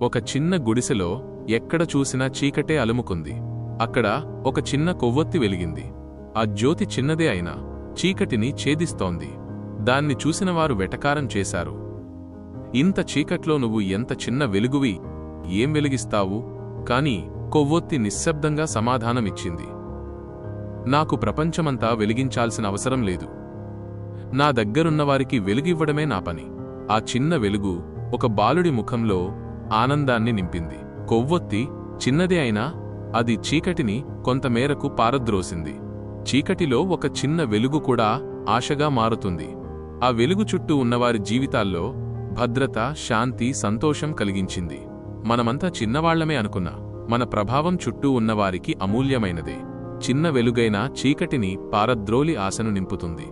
ఒక చిన్న గుడిసెలో ఎక్కడ చూసినా చీకటే అలుముకుంది. అక్కడ ఒక చిన్న కొవ్వొత్తి వెలిగింది. ఆ జ్యోతి చిన్నదే అయినా చీకటిని ఛేదిస్తోంది. దాన్ని చూసినవారు వెటకారం చేశారు. ఇంత చీకట్లో నువ్వు ఎంత చిన్న వెలుగువి, ఏం వెలిగిస్తావు? కాని కొవ్వొత్తి నిశ్శబ్దంగా సమాధానమిచ్చింది. నాకు ప్రపంచమంతా వెలిగించాల్సిన అవసరం లేదు. నా దగ్గరున్నవారికి వెలుగివ్వడమే నా పని. ఆ చిన్న వెలుగు ఒక బాలుడి ముఖంలో ఆనందాన్ని నింపింది. కొవ్వొత్తి చిన్నదే అయినా అది చీకటిని కొంతమేరకు పారద్రోసింది. చీకటిలో ఒక చిన్న వెలుగు కూడా ఆశగా మారుతుంది. ఆ వెలుగు చుట్టూ ఉన్నవారి జీవితాల్లో భద్రత, శాంతి, సంతోషం కలిగించింది. మనమంతా చిన్నవాళ్లమే అనుకున్నా మన ప్రభావం చుట్టూ ఉన్నవారికి అమూల్యమైనదే. చిన్న వెలుగైనా చీకటిని పారద్రోలి ఆశను నింపుతుంది.